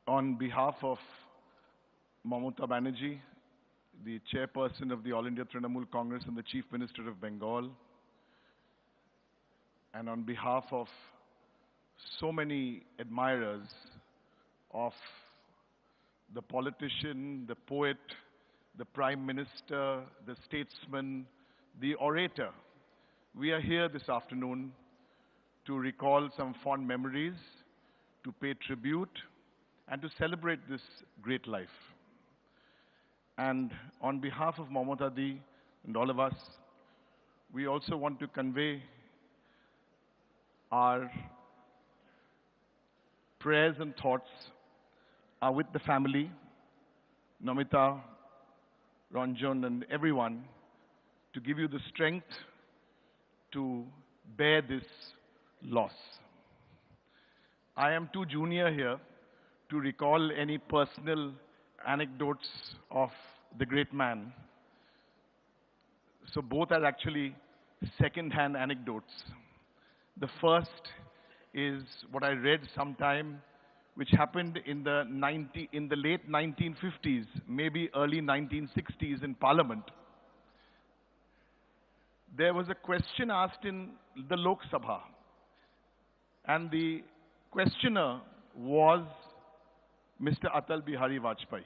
On behalf of Mamata Banerjee, the chairperson of the All India Trinamool Congress and the Chief Minister of Bengal, and on behalf of so many admirers of the politician, the poet, the Prime Minister, the statesman, the orator, we are here this afternoon to recall some fond memories, to pay tribute, and to celebrate this great life. And on behalf of Mamata Di and all of us, we also want to convey our prayers and thoughts are with the family, Namita, Ranjan, and everyone, to give you the strength to bear this loss. I am too junior here to recall any personal anecdotes of the great man. So both are actually second-hand anecdotes. The first is what I read sometime, which happened in the late 1950s, maybe early 1960s in Parliament. There was a question asked in the Lok Sabha, and the questioner was Mr. Atal Bihari Vajpayee.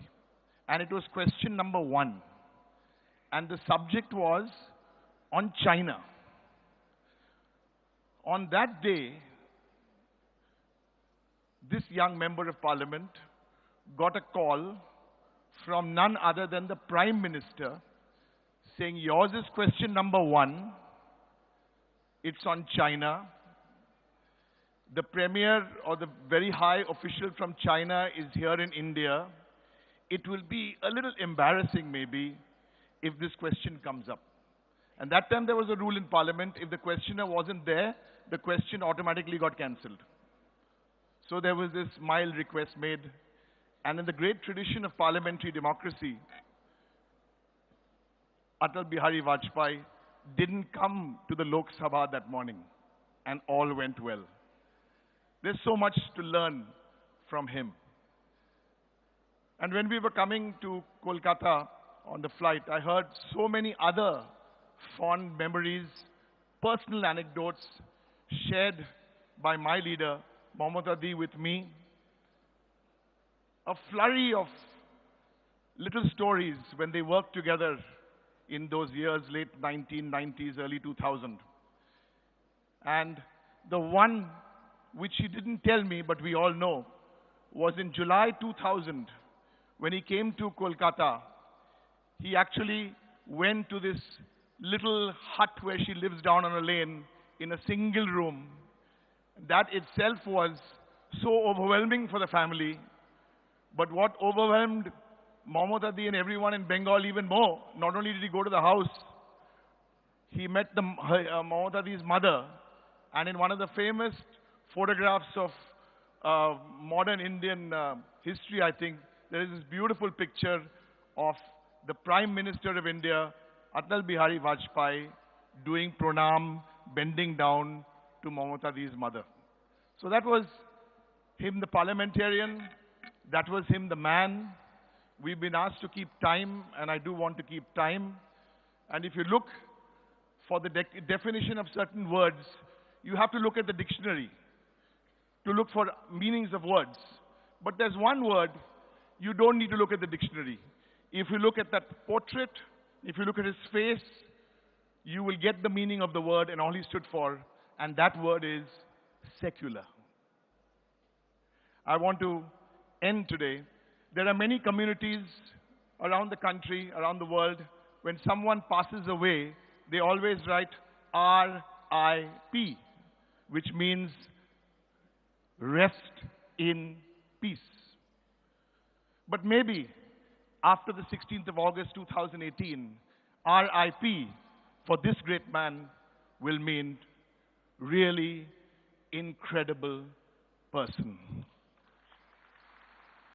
And it was question number 1. And the subject was on China. On that day, this young member of parliament got a call from none other than the Prime Minister saying, yours is question number 1. It's on China. The premier or the very high official from China is here in India. It will be a little embarrassing maybe if this question comes up. And that time there was a rule in Parliament, if the questioner wasn't there, the question automatically got cancelled. So there was this mild request made. And in the great tradition of parliamentary democracy, Atal Bihari Vajpayee didn't come to the Lok Sabha that morning, and all went well. There's so much to learn from him. And when we were coming to Kolkata on the flight, I heard so many other fond memories, personal anecdotes shared by my leader, Mamata Di, with me. A flurry of little stories when they worked together in those years, late 1990s, early 2000. And the one which he didn't tell me, but we all know, was in July 2000, when he came to Kolkata. He actually went to this little hut where she lives down on a lane in a single room. That itself was so overwhelming for the family. But what overwhelmed Mamata Di and everyone in Bengal even more, not only did he go to the house, he met Mamata Di's mother, and in one of the famous photographs of modern Indian history, I think, there is this beautiful picture of the Prime Minister of India, Atal Bihari Vajpayee, doing pranam, bending down to Mamata Di's mother. So that was him, the parliamentarian. That was him, the man. We've been asked to keep time, and I do want to keep time. And if you look for the definition of certain words, you have to look at the dictionary to look for meanings of words. But there's one word, you don't need to look at the dictionary. If you look at that portrait, if you look at his face, you will get the meaning of the word and all he stood for, and that word is secular. I want to end today. There are many communities around the country, around the world, when someone passes away, they always write R.I.P., which means rest in peace. But maybe after the 16th of August 2018, RIP for this great man will mean really incredible person.